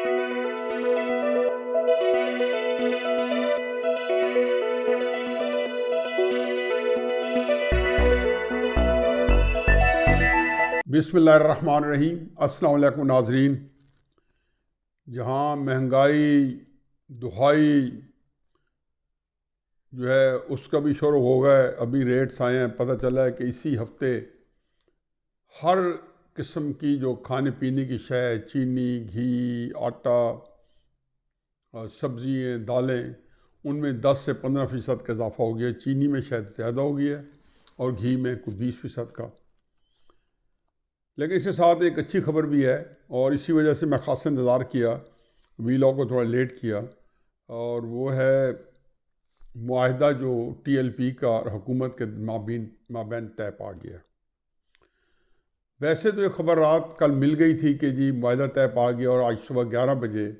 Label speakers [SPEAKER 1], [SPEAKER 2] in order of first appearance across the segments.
[SPEAKER 1] बिस्मिल्लाहिर्रहमानिर्रहीम। अस्सलाम वालेकुम नाजरीन। जहाँ महंगाई दुहाई जो है उसका भी शुरू हो गया, अभी रेट्स आए हैं, पता चला है कि इसी हफ्ते हर किस्म की जो खाने पीने की शय, चीनी, घी, आटा, सब्जियाँ, दालें, उनमें 10 से 15% का इजाफा हो गया। चीनी में शायद ज़्यादा हो गया है और घी में कुछ 20% का। लेकिन इसके साथ एक अच्छी खबर भी है और इसी वजह से मैं ख़ास इंतज़ार किया, वीलॉग को थोड़ा लेट किया, और वो है मुआहदा जो TLP का और हुकूमत के माबैन तय पा गया। वैसे तो ये खबर रात कल मिल गई थी कि जी मुआहदा तय पा गया, और आज सुबह 11 बजे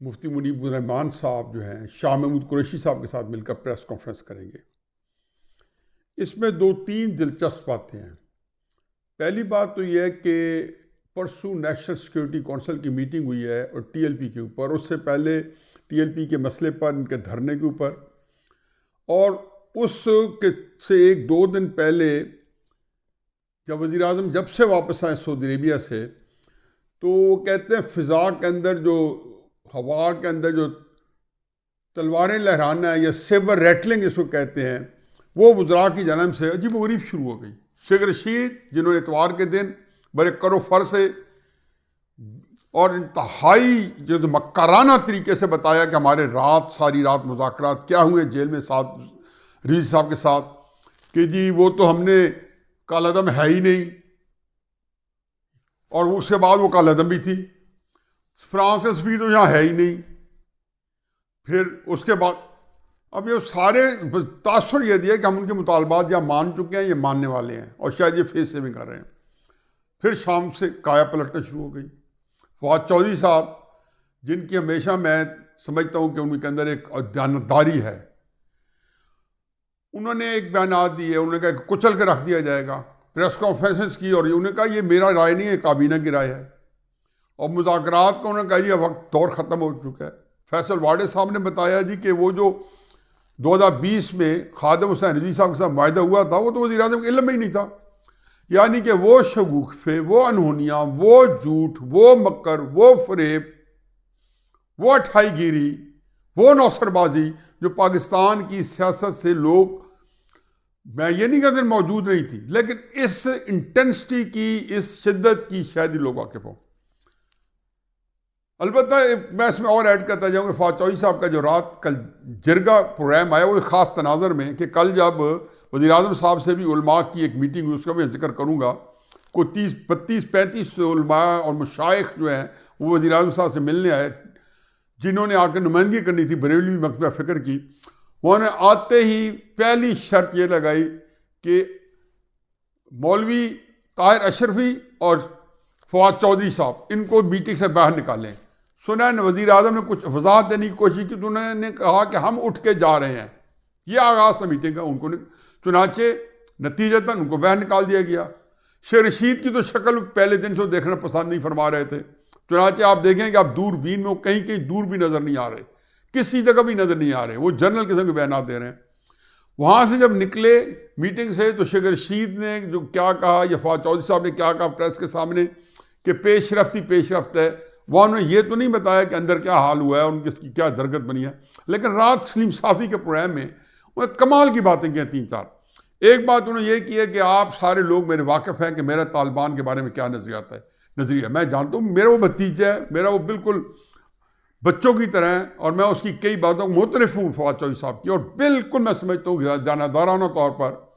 [SPEAKER 1] मुफ्ती मुनीबुर रहमान साहब जो हैं शाह महमूद कुरैशी साहब के साथ मिलकर प्रेस कॉन्फ्रेंस करेंगे। इसमें 2-3 दिलचस्प बातें हैं। पहली बात तो यह है कि परसों नेशनल सिक्योरिटी काउंसिल की मीटिंग हुई है और TLP के ऊपर, उससे पहले TLP के मसले पर, इनके धरने के ऊपर, और उसके से 1-2 दिन पहले जब वज़ीर आज़म जब से वापस आए सऊदी अरेबिया से, तो वो कहते हैं फ़िज़ा के अंदर जो, हवा के अंदर जो तलवारें लहराना है या सेबर रेटलिंग इसको कहते हैं, वो वज़रा की जानब से अजीब व गरीब शुरू हो गई। शेख रशीद जिन्होंने इतवार के दिन बड़े करो फर से और इंतहाई जो मक्काराना तरीके से बताया कि हमारे सारी रात मुज़ाकरात क्या हुए जेल में साथ रिज़वी साहब के साथ, कि जी वो तो हमने कालादम है ही नहीं, और उसके बाद वो कालादम भी थी, फ्रांस से स्पीड तो यहाँ है ही नहीं। फिर उसके बाद अब ये सारे तासुर ये दिया कि हम उनके मुतालबात या मान चुके हैं, ये मानने वाले हैं, और शायद ये फेस सेविंग कर रहे हैं। फिर शाम से काया पलटना शुरू हो गई। फवाद चौधरी साहब, जिनकी हमेशा मैं समझता हूँ कि उनके अंदर एक दयानतदारी है, उन्होंने एक बयान दिए, उन्होंने कहा कि कुचल के रख दिया जाएगा। प्रेस कॉन्फ्रेंसेस की और उन्होंने कहा ये मेरा राय नहीं है, काबीना की राय है। और मुज़ाकरात का उन्होंने कहा जी वक्त दौर ख़त्म हो चुका है। फैसल वाडे साहब ने बताया जी कि वो जो 2020 में खादिम हुसैन रिजवी साहब के साथ मुआहदा हुआ था, वो तो वज़ीर आज़म के इल्म में ही नहीं था। यानी कि वो शगुफ़े, वो अनहोनियाँ, वो झूठ, वो मक्कर, वो फरेब, वो अठाईगिरी, वो नौसरबाजी जो पाकिस्तान की सियासत से लोग, मैं ये नहीं कहते मौजूद नहीं थी, लेकिन इस इंटेंसिटी की, इस शिद्दत की शायद ही लोग वाकिफ हों। अलबत्ता मैं इसमें और ऐड करता जाऊँगा, फवाद चौधरी साहब का जो रात कल जिरगा प्रोग्राम आया, वो ख़ास तनाज़र में कि कल जब वज़ीर आज़म साहब से भी उलमा की एक मीटिंग हुई, उसका मैं जिक्र करूँगा। कोई 30-32-35 उलमा और मशाइख जो हैं वो वज़ीर आज़म साहब से मिलने आए, जिन्होंने आकर नुमाइंदगी करनी थी बरेलवी मकतबा फ़िक्र की। उन्होंने आते ही पहली शर्त ये लगाई कि मौलवी ताहिर अशरफी और फवाद चौधरी साहब, इनको मीटिंग से बाहर निकालें। सुना वज़ीर आज़म ने कुछ वजाहत देने की कोशिश की, तो उन्होंने कहा कि हम उठ के जा रहे हैं। ये आगाज़ था मीटिंग का। उनको चुनाचे नतीजतन उनको बाहर निकाल दिया गया। शेख रशीद की तो शक्ल पहले दिन से देखना पसंद नहीं फरमा रहे थे। चुनाचे आप देखें कि आप दूरबीन में कहीं कहीं दूर भी नज़र नहीं आ रहे, किसी जगह भी नज़र नहीं आ रहे, वो जनरल किस्म के बयान दे रहे हैं। वहाँ से जब निकले मीटिंग से, तो शेख रशीद ने जो क्या कहा या फवाद चौधरी साहब ने क्या कहा प्रेस के सामने कि पेशरफ्त ही पेशरफ्त है, वहाँ उन्होंने ये तो नहीं बताया कि अंदर क्या हाल हुआ है, उनकी क्या दरगत बनी है। लेकिन रात सलीम साफ़ी के प्रोग्राम में उन्होंने कमाल की बातें की 3-4। एक बात उन्होंने ये की है कि आप सारे लोग मेरे वाकिफ़ हैं कि मेरा तालिबान के बारे में क्या नज़रिया मैं जानता हूँ। मेरा वो भतीजा है, मेरा वो बिल्कुल बच्चों की तरह है, और मैं उसकी कई बातों को मुतरफ़ हूँ फवाद चौधरी साहब की, और बिल्कुल मैं समझता हूँ जानदाराना तौर पर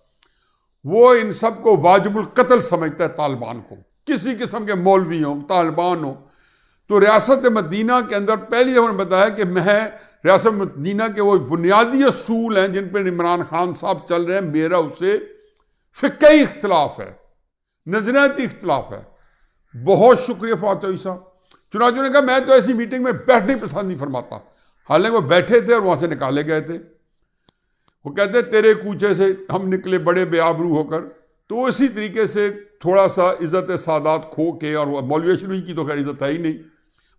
[SPEAKER 1] वो इन सब को वाजिबुल कत्ल समझता है। तालिबान को, किसी किस्म के मौलवी हों, तालिबान हो, तो रियासत मदीना के अंदर पहले उन्होंने बताया कि मैं रियासत मदीना के वो बुनियादी असूल हैं जिन पर इमरान खान साहब चल रहे हैं, मेरा उससे फ़िक़ही इख्तलाफ है, नज़रियाती इख्तलाफ है। बहुत शुक्रिया फवाद चौधरी साहब। चुनाचे ने कहा मैं तो ऐसी मीटिंग में बैठने पसंद नहीं फरमाता। हालांकि वो बैठे थे और वहाँ से निकाले गए थे। वो कहते तेरे कूचे से हम निकले बड़े बेआबरू होकर। तो इसी तरीके से थोड़ा सा इज़्ज़त सादात खो के, और मौलवी शरीफ की तो खैर इज़्ज़त है ही नहीं,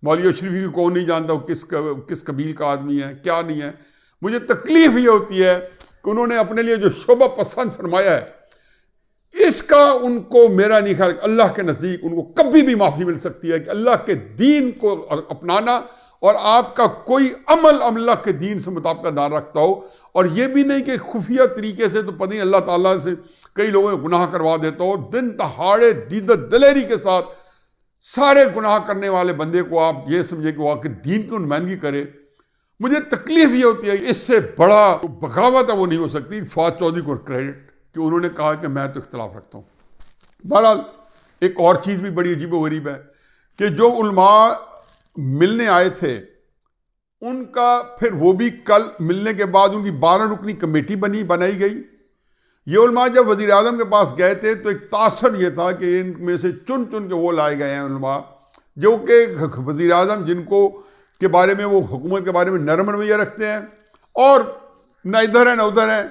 [SPEAKER 1] मौलवी शरीफ की कौन नहीं जानता, वो किस कबील का आदमी है, क्या नहीं है। मुझे तकलीफ ये होती है कि उन्होंने अपने लिए जो शोभा पसंद फरमाया है, इसका उनको, मेरा नहीं ख्याल, अल्लाह के नज़दीक उनको कभी भी माफ़ी मिल सकती है कि अल्लाह के दीन को अपनाना और आपका कोई अमल अल्लाह के दीन से मुताबिक ना रखता हो। और यह भी नहीं कि खुफिया तरीके से, तो पता नहीं अल्लाह ताला से कई लोगों ने गुनाह करवा देता हो, दिन दहाड़े दीदत दलेरी के साथ सारे गुनाह करने वाले बंदे को आप ये समझे कि वो आके दीन की नुमाइंदगी करे। मुझे तकलीफ ये होती है, इससे बड़ा बगावत है वो नहीं हो सकती। फवाद चौधरी को क्रेडिट कि उन्होंने कहा कि मैं तो इख्तलाफ रखता हूँ। बहरहाल एक और चीज़ भी बड़ी अजीब व गरीब है कि जो उलमा मिलने आए थे उनका फिर वो भी कल मिलने के बाद उनकी 12 रुकनी कमेटी बनाई गई। ये उलमा जब वज़ीर आज़म के पास गए थे तो एक तासर ये था कि इनमें से चुन चुन के वो लाए गए हैं उलमा जो कि वज़ीर आज़म जिनको के बारे में, वो हुकूमत के बारे में नरम रवैया रखते हैं और न इधर है न उधर है।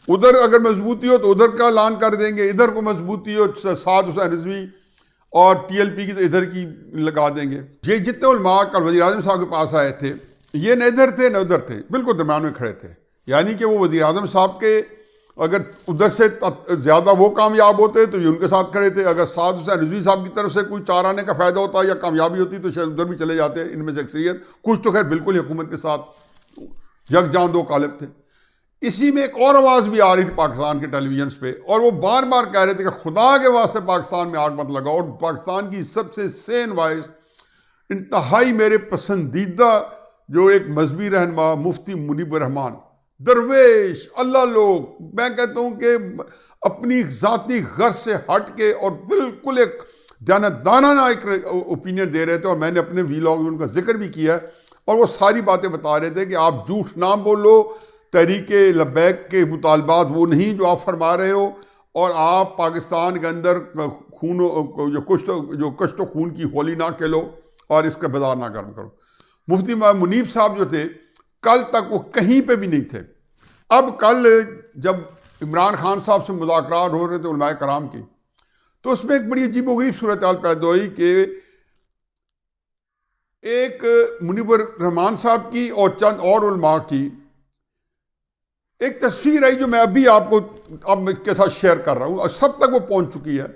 [SPEAKER 1] उधर अगर मजबूती हो तो उधर का ऐलान कर देंगे, इधर को मजबूती हो साद हुसैन रिजवी और TLP की तो इधर की लगा देंगे। ये जितने उलमा कल वज़ीर आज़म साहब के पास आए थे, ये न इधर थे न उधर थे, बिल्कुल दरम्यान में खड़े थे। यानी कि वो वज़ीर आज़म साहब के अगर उधर से ज़्यादा वो कामयाब होते तो ये उनके साथ खड़े थे। अगर साद हुसैन रिजवी साहब की तरफ से कोई चार आने का फ़ायदा होता या कामयाबी होती तो शायद उधर भी चले जाते। इनमें से अक्सरियत, कुछ तो खैर बिल्कुल ही हुकूमत के साथ यकजान दो कालिब थे। इसी में एक और आवाज़ भी आ रही थी पाकिस्तान के टेलीविजन पे, और वो बार बार कह रहे थे कि खुदा के वास्ते पाकिस्तान में आग मत लगाओ। और पाकिस्तान की सबसे सेन वॉइस, इंतहाई मेरे पसंदीदा जो एक मजहबी रहनुमा मुफ्ती मुनीब रहमान, दरवेश अल्लाह लोग, मैं कहता हूँ कि अपनी ज़ाती गर्ज से हट के और बिल्कुल एक दाना एक ओपिनियन दे रहे थे। और मैंने अपने वीलॉग में उनका जिक्र भी किया है और वो सारी बातें बता रहे थे कि आप झूठ ना बोलो, तहरीक लब्बैक के मुतालबात वो नहीं जो आप फरमा रहे हो, और आप पाकिस्तान के अंदर खून जो कश्त खून की होली ना खेलो और इसका बाजार ना गर्म करो। मुफ्ती मुनीब साहब जो थे कल तक वो कहीं पे भी नहीं थे। अब कल जब इमरान खान साहब से मुज़ाकरात हो रहे थे उलमाए कराम की, तो उसमें एक बड़ी अजीब गरीब सूरत हाल पैदा हुई कि एक मुनीबर रहमान साहब की और चंद और उलमा की एक तस्वीर आई जो मैं अभी आपको अब के साथ शेयर कर रहा हूँ और सब तक वो पहुँच चुकी है।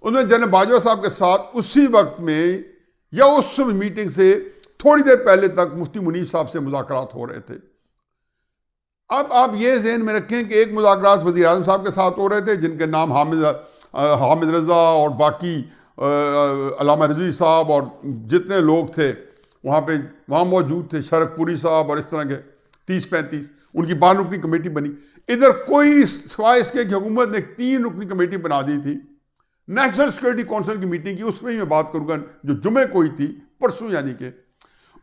[SPEAKER 1] उन्होंने जनरल बाजवा साहब के साथ उसी वक्त में या उस मीटिंग से थोड़ी देर पहले तक मुफ्ती मुनीब साहब से मुज़ाकरात हो रहे थे। अब आप ये ज़हन में रखें कि एक मुज़ाकरात वज़ीर आज़म साहब के साथ हो रहे थे जिनके नाम हामिद रज़ा और बाकी अल्लामा रिज़वी साहब और जितने लोग थे वहाँ मौजूद थे, शरकपुरी साहब और इस तरह के 30-35 उनकी 12 रुकनी कमेटी बनी। इधर कोई सिवाय इसके कि हुकूमत ने 3 रुकनी कमेटी बना दी थी। नेशनल सिक्योरिटी काउंसिल की मीटिंग की, उसमें मैं बात करूँगा जो जुमे को ही थी, परसों, यानी कि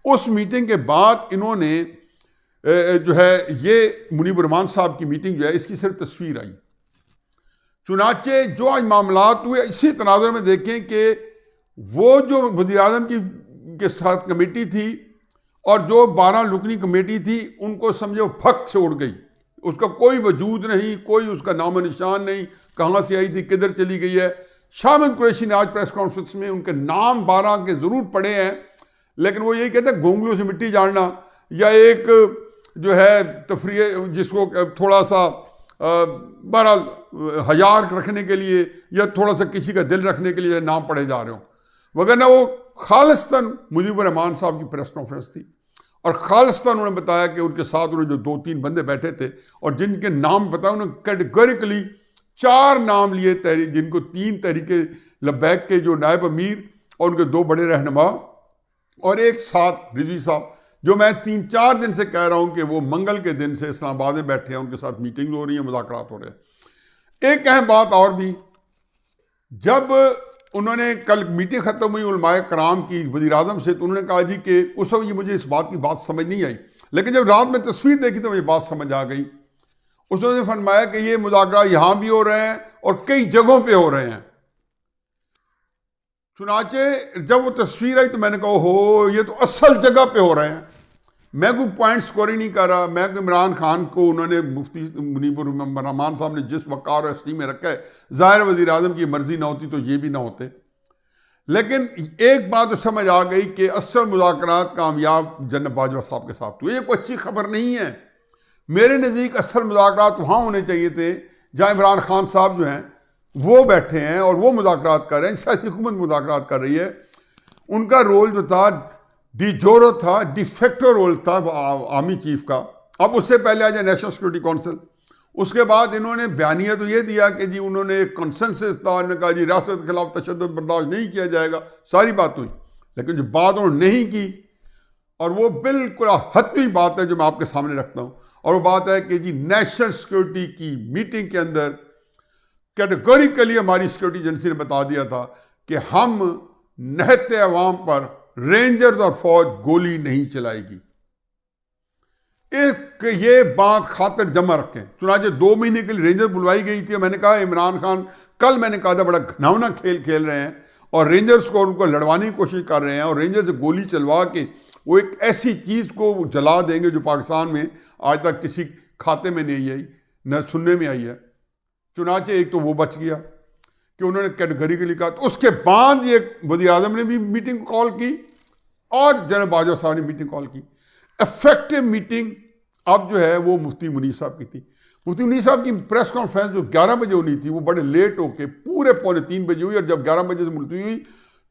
[SPEAKER 1] उस मीटिंग के बाद इन्होंने जो है ये मुनीब रहमान साहब की मीटिंग जो है इसकी सिर्फ तस्वीर आई। चुनाचे जो आज मामलात हुए इसी तनाज़ुर में देखें कि वो जो वज़ीर आज़म के साथ कमेटी थी और जो 12 रुकनी कमेटी थी उनको समझो फक से उड़ गई, उसका कोई वजूद नहीं, कोई उसका नाम निशान नहीं, कहाँ से आई थी, किधर चली गई है। शाह महमूद कुरैशी ने आज प्रेस कॉन्फ्रेंस में उनके नाम 12 के ज़रूर पढ़े हैं, लेकिन वो यही कहते हैं घोंगलों से मिट्टी जानना या एक जो है तफरीह जिसको थोड़ा सा बहरहाल हयार रखने के लिए या थोड़ा सा किसी का दिल रखने के लिए नाम पढ़े जा रहे हो, वगरना वो खालिस्तान मुनीब रहमान साहब की प्रेस कॉन्फ्रेंस थी और खालिस्तान उन्होंने बताया कि उनके साथ उन्होंने जो 2-3 बंदे बैठे थे और जिनके नाम बताया उन्होंने कैटेगोरिकली 4 नाम लिए, जिनको 3 तहरीके लब्बैक के जो नायब अमीर और उनके 2 बड़े रहनुमा और एक साथ रिजवी साहब, जो मैं 3-4 दिन से कह रहा हूं कि वो मंगल के दिन से इस्लामाबाद में बैठे हैं, उनके साथ मीटिंग हो रही है, मुज़ाकरात हो रहे हैं। एक अहम बात और भी, जब उन्होंने कल मीटिंग ख़त्म हुई उलमाए कराम की वज़ीर आज़म से, तो उन्होंने कहा जी कि उस वक्त मुझे इस बात की बात समझ नहीं आई, लेकिन जब रात में तस्वीर देखी तो मुझे बात समझ आ गई। उसने फरमाया कि ये मुज़ाकरा यहाँ भी हो रहे हैं और कई जगहों पे हो रहे हैं। चुनाचे जब वो तस्वीर आई तो मैंने कहा हो ये तो असल जगह पे हो रहे हैं। मैं कोई पॉइंट स्कोर ही नहीं कर रहा, मैं इमरान खान को उन्होंने मुफ्ती मुनीब रहमान साहब ने जिस वक़ार और स्टीम में रखा है, ज़ाहिर वज़ीर आज़म की मर्ज़ी ना होती तो ये भी ना होते, लेकिन एक बात तो समझ आ गई कि असल मुज़ाकरात कामयाब जनरल बाजवा साहब के साथ हुए। ये कोई अच्छी खबर नहीं है। मेरे नज़दीक असल मुज़ाकरात वहाँ होने चाहिए थे जहाँ इमरान खान साहब जो हैं वो बैठे हैं और वो मुज़ाकरात कर रहे हैं, सियासी हुकूमत मुज़ाकरात कर रही है। उनका रोल जो था डिजोरो था, डिफेक्टो रोल था आर्मी चीफ का। अब उससे पहले आ जाए नेशनल सिक्योरिटी काउंसिल। उसके बाद इन्होंने बयानिया तो ये दिया कि जी उन्होंने एक कंसेंसस था, उन्होंने कहा जी रियासत के खिलाफ तशद्दुद बर्दाश्त नहीं किया जाएगा, सारी बात हुई। लेकिन जो बात उन्होंने नहीं की, और वो बिल्कुल हतमी बात है जो मैं आपके सामने रखता हूँ, और वो बात है कि जी नेशनल सिक्योरिटी की मीटिंग के अंदर कैटेगोरिकली हमारी सिक्योरिटी एजेंसी ने बता दिया था कि हम निहत्ते अवाम पर रेंजर्स और फौज गोली नहीं चलाएगी। एक ये बात खातिर जमा रखें। चुनाचे 2 महीने के लिए रेंजर बुलवाई गई थी। मैंने कहा इमरान खान, कल मैंने कहा था बड़ा घिनौना खेल खेल रहे हैं और रेंजर्स को उनको लड़वाने की कोशिश कर रहे हैं और रेंजर से गोली चलवा के वो एक ऐसी चीज़ को जला देंगे जो पाकिस्तान में आज तक किसी खाते में नहीं आई, न सुनने में आई है। चुनाचे एक तो वो बच गया कि उन्होंने कैटेगरिकली कहा। तो उसके बाद ये वज़ीर आज़म ने भी मीटिंग कॉल की और जनरल बाजवा साहब ने मीटिंग कॉल की। इफेक्टिव मीटिंग अब जो है वो मुफ्ती मुनीर साहब की थी। मुफ्ती मुनीर साहब की प्रेस कॉन्फ्रेंस जो 11 बजे होनी थी वो बड़े लेट होके पूरे 2:45 बजे हुई, और जब 11 बजे से मुलतवी हुई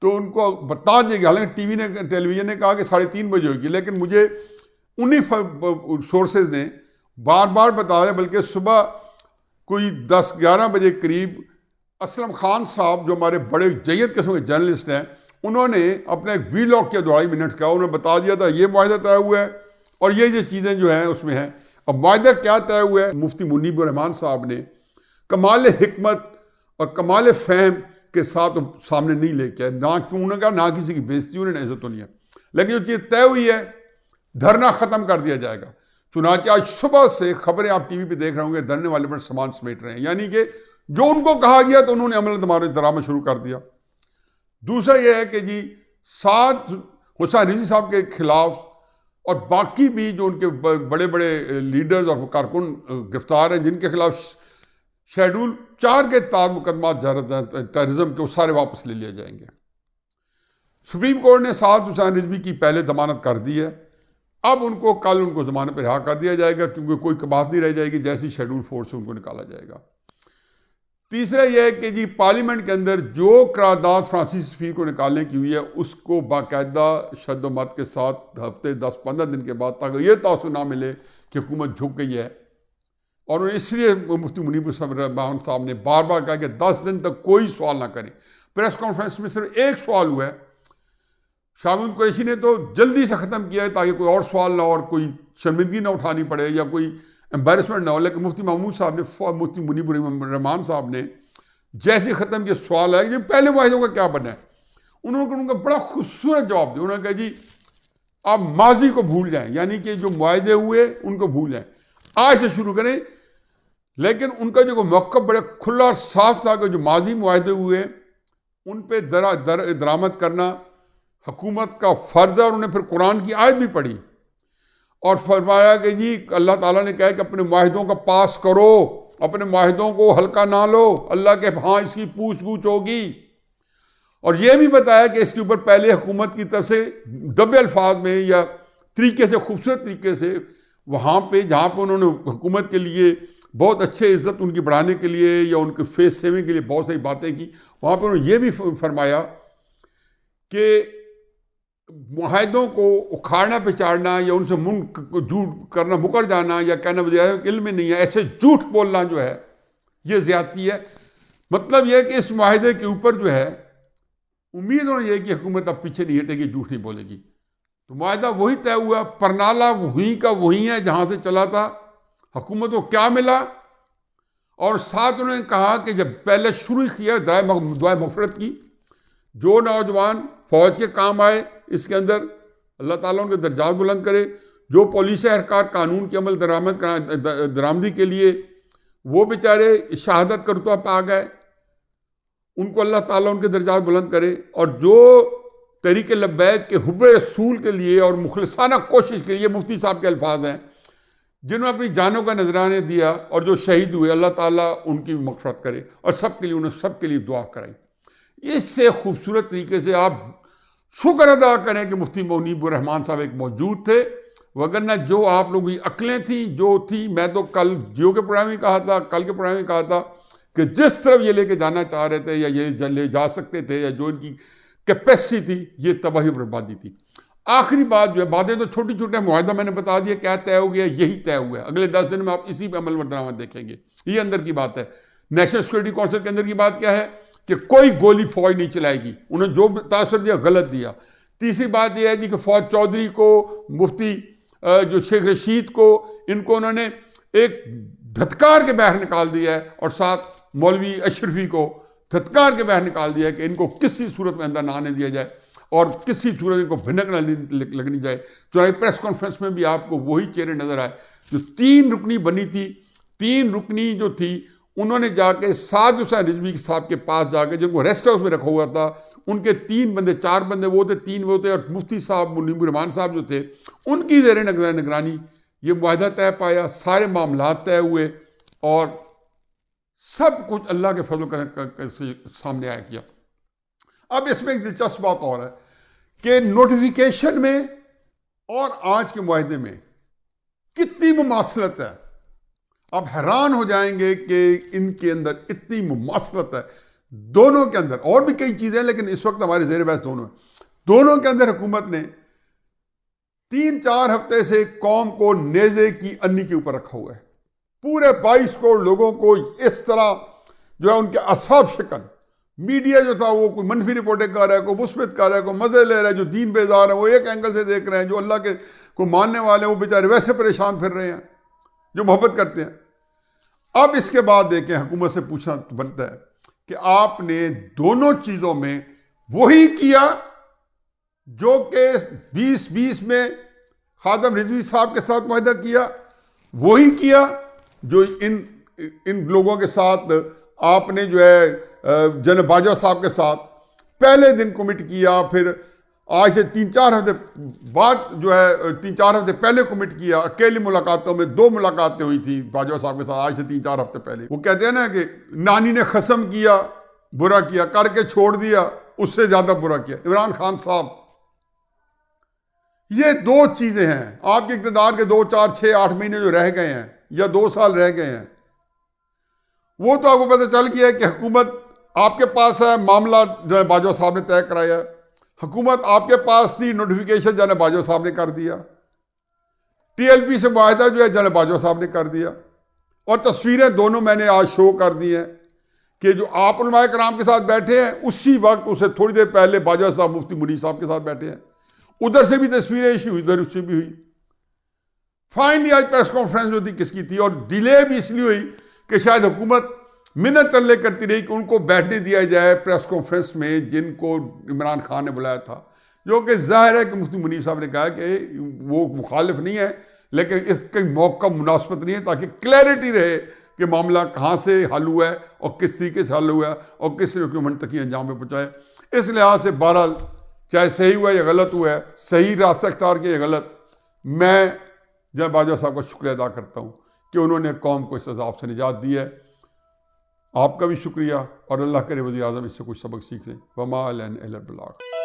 [SPEAKER 1] तो उनको बता दिया गया, हालांकि टेलीविजन ने कहा कि 3:30 बजे होगी, लेकिन मुझे उन्हीं सोर्सेज ने बार बार बताया, बल्कि सुबह कोई 10-11 बजे करीब असलम खान साहब जो हमारे बड़े जय्यद किस्म के जर्नलिस्ट हैं, उन्होंने अपने एक वीलॉग किया 2.5 मिनट का, उन्होंने बता दिया था ये मुआहदा तय हुआ है और ये चीज़ें जो हैं उसमें हैं। अब मुआहदा क्या तय हुआ है? मुफ्ती मुनीब रहमान साहब ने कमाल हिकमत और कमाल फ़हम के साथ सामने नहीं लेके आए, ना उन्होंने कहा ना किसी की बेइज्जती उन्हें इज्जत नहीं है, लेकिन जो चीज़ तय हुई है धरना ख़त्म कर दिया जाएगा। चुनांचे आज सुबह से खबरें आप टीवी पे देख रहे होंगे, धरने वाले पर सामान समेट रहे हैं, यानी कि जो उनको कहा गया तो उन्होंने अमल दरामद शुरू कर दिया। दूसरा यह है कि जी 7 हुसैन रिजवी साहब के खिलाफ और बाकी भी जो उनके बड़े बड़े लीडर्स और कारकुन गिरफ्तार हैं, जिनके खिलाफ शेड्यूल 4 के तहत मुकदमा टेररिज्म के, वो सारे वापस ले लिए जाएंगे। सुप्रीम कोर्ट ने 7 हुसैन रिजवी की पहले जमानत कर दी है। अब उनको कल उनको जमानत पर रिहा कर दिया जाएगा, क्योंकि कोई बात नहीं रह जाएगी, जैसी शेड्यूल 4 से उनको निकाला जाएगा। तीसरा यह है कि जी पार्लियामेंट के अंदर जो करारदाद फ्रांसीसी सफीर को निकालने की हुई है उसको बाकायदा शद्दोमत के साथ हफ्ते 10-15 दिन के बाद, ताकि ये तासुर ना मिले कि हुकूमत झुक गई है। और इसलिए मुफ्ती मुनीब रहमान साहब ने बार बार कहा कि 10 दिन तक कोई सवाल ना करें। प्रेस कॉन्फ्रेंस में सिर्फ एक सवाल हुआ है, शाह महमूद कुरैशी ने तो जल्दी से ख़त्म किया है ताकि कोई और सवाल ना और कोई शर्मिंदगी ना उठानी पड़े या कोई एम्बेरसमेंट ना हो। लेकिन मुफ्ती महमूद साहब ने, मुफ्ती मुनीब रहमान साहब ने जैसे ख़त्म किया, सवाल है कि पहले मुआहिदों का क्या बना है, उन्होंने उनका बड़ा खूबसूरत जवाब दिया। उन्होंने कहा जी आप माजी को भूल जाएं, यानी कि जो मुआहिदे हुए उनको भूल जाएं, आज से शुरू करें। लेकिन उनका जो मौक़िफ़ बड़ा खुला और साफ था कि जो माजी मुआहिदे हुए उन पर दरामद करना हुकूमत का फ़र्ज़ है। और उन्होंने फिर कुरान की आयत भी पढ़ी और फरमाया कि जी अल्लाह ताला ने कहा कि अपने मुआहिदों का पास करो, अपने मुआहिदों को हल्का ना लो, अल्लाह के हाँ इसकी पूछ गूछ होगी। और यह भी बताया कि इसके ऊपर पहले हुकूमत की तरफ से दबे अल्फाज में या तरीके से, खूबसूरत तरीके से, वहाँ पे जहाँ पर उन्होंने हुकूमत के लिए बहुत अच्छे इज़्ज़त उनकी बढ़ाने के लिए या उनके फेस सेविंग के लिए बहुत सारी बातें की, वहाँ पर उन्होंने ये भी फरमाया कि मुआहिदों को उखाड़ना पिछाड़ना या उनसे झूठ करना, मुकर जाना या कहना वज़ीर इल्म में नहीं है, ऐसे झूठ बोलना जो है ये ज़्यादती है। मतलब यह है कि इस मुआहिदे के ऊपर जो है उम्मीद होना यह कि हुकूमत अब पीछे नहीं हटेगी, झूठ नहीं बोलेगी। तो मुआहिदा वही तय हुआ, परनाला वहीं का वहीं है जहाँ से चला था। हुकूमत को क्या मिला? और साथ उन्होंने कहा कि जब पहले शुरू किया दुआ मग़फ़िरत की, जो नौजवान फ़ौज के काम आए इसके अंदर अल्लाह ताला उनके दर्जात बुलंद करे, जो पुलिस एहलकार कानून के अमल दरामदी के लिए वो बेचारे शहादत का रुतबा पा गए, उनको अल्लाह ताला उनके दर्जात बुलंद करे। और जो तहरीक लब्बैक के हुब्बे रसूल के लिए और मुखलिसाना कोशिश के लिए, मुफ्ती साहब के अल्फाज हैं, जिन्होंने अपनी जानों का नजराना दिया और जो शहीद हुए, अल्लाह ताला उनकी मग़फ़िरत करे और सबके लिए, उन्हें सबके लिए दुआ कराई। इससे खूबसूरत तरीके से आप शुक्र अदा करें कि मुफ्ती मुनीबुर रहमान साहब एक मौजूद थे, वगरना जो आप लोगों की अकलें थी जो थी, मैं तो कल जियो के प्रोग्राम में कहा था, कल के प्रोग्राम में कहा था कि जिस तरफ ये लेके जाना चाह रहे थे या ये ले जा सकते थे या जो इनकी कैपेसिटी थी, ये तबाही बर्बादी थी। आखिरी बात जो है, बातें तो छोटी छोटी, मुआहदा मैंने बता दिया क्या तय हो गया, यही तय हुआ है। अगले 10 दिन में आप इसी पे अमल बदलाव देखेंगे। ये अंदर की बात है। नेशनल सिक्योरिटी काउंसिल के अंदर की बात क्या है कि कोई गोली फौज नहीं चलाएगी, उन्होंने जो तासर दिया गलत दिया। तीसरी बात यह है कि फौज चौधरी को, मुफ्ती जो शेख रशीद को, इनको उन्होंने एक धत्कार के बाहर निकाल दिया है, और साथ मौलवी अशरफी को धत्कार के बाहर निकाल दिया है कि इनको किसी सूरत में अंदर ना आने दिया जाए और किसी सूरत इनको भिनक न लगनी जाए। चुनावी प्रेस कॉन्फ्रेंस में भी आपको वही चेहरे नजर आए जो 3 रुकनी बनी थी। 3 रुकनी जो थी, उन्होंने जाके साद हुसैन रिजवी साहब के पास जाके, जिनको रेस्ट हाउस में रखा हुआ था, उनके 3 बंदे, 4 बंदे वो थे, 3 वो थे, और मुफ्ती साहब मुनीबुर रहमान साहब जो थे, उनकी ज़ेर निगरानी ये मुआहदा तय पाया। सारे मामला तय हुए और सब कुछ अल्लाह के फजल से सामने आया किया। अब इसमें एक दिलचस्प बात और है कि नोटिफिकेशन में और आज के मुआहदे में कितनी मुमासलत है। आप हैरान हो जाएंगे कि इनके अंदर इतनी मुमासलत है दोनों के अंदर। और भी कई चीजें, लेकिन इस वक्त हमारे ज़ेर बहस दोनों है। दोनों के अंदर हुकूमत ने 3-4 हफ्ते से कौम को नेज़े की अन्नी के ऊपर रखा हुआ है। पूरे 22 करोड़ लोगों को इस तरह जो है उनके असाब शिकन, मीडिया जो था वो कोई मनफी रिपोर्टें कर रहा है, कोई मुस्बित कर रहा है, कोई मजे ले रहा है। जो दीन बेजार है वो एक एंगल से देख रहे हैं, जो अल्लाह के को मानने वाले हैं वो बेचारे वैसे परेशान फिर रहे हैं जो मोहब्बत करते हैं। अब इसके बाद देखें, हुकूमत से पूछना बनता है कि आपने दोनों चीजों में वही किया जो कि 2020 में खादम रिजवी साहब के साथ मुआहदा किया, वही किया जो इन लोगों के साथ आपने जो है जनरल बाजवा साहब के साथ पहले दिन कमिट किया, फिर आज से 3-4 हफ्ते बाद जो है 3-4 हफ्ते पहले कमिट किया। अकेली मुलाकातों में 2 मुलाकातें हुई थी बाजवा साहब के साथ आज से 3-4 हफ्ते पहले। वो कहते हैं ना कि नानी ने खसम किया, बुरा किया, करके छोड़ दिया, उससे ज्यादा बुरा किया। इमरान खान साहब, ये 2 चीजें हैं आपके इक़्तिदार के 2, 4, 6, 8 महीने जो रह गए हैं या 2 साल रह गए हैं, वो तो आपको पता चल गया है कि हुकूमत आपके पास है, मामला जनरल बाजवा साहब ने तय कराया। हुकूमत आपके पास थी, नोटिफिकेशन जनरल बाजवा साहब ने कर दिया। टीएलपी से मुआहदा जो है जनरल बाजवा साहब ने कर दिया। और तस्वीरें दोनों मैंने आज शो कर दी हैं कि जो आप उलमाए कराम के साथ बैठे हैं, उसी वक्त उसे थोड़ी देर पहले बाजवा साहब मुफ्ती मुनीर साहब के साथ बैठे हैं। उधर से भी तस्वीरें इशू हुई, उधर से भी हुई। फाइनली आज प्रेस कॉन्फ्रेंस जो थी किसकी थी, और डिले भी इसलिए हुई कि शायद हुकूमत मिन्नत तल्ले करती रही कि उनको बैठने दिया जाए प्रेस कॉन्फ्रेंस में जिनको इमरान खान ने बुलाया था। जो कि जाहिर है कि मुफ्ती मुनीर साहब ने कहा कि वो मुखालिफ नहीं है, लेकिन इसका मौका मुनासिबत नहीं है, ताकि क्लैरिटी रहे कि मामला कहाँ से हल हुआ है और किस तरीके से हल हुआ है और किस मंतकी अंजाम में पहुँचाए। इस लिहाज से बहरहाल चाहे सही हुआ या गलत हुआ है, सही रास्ता अख्तियार किया या गलत, मैं जनरल बाजवा साहब का शुक्रिया अदा करता हूँ कि उन्होंने कौम को इस अजाब से निजात दी है। आपका भी शुक्रिया, और अल्लाह करे वज़ीर आज़म इससे कुछ सबक सीख लें। वमा अलैना इल्लल बलाग।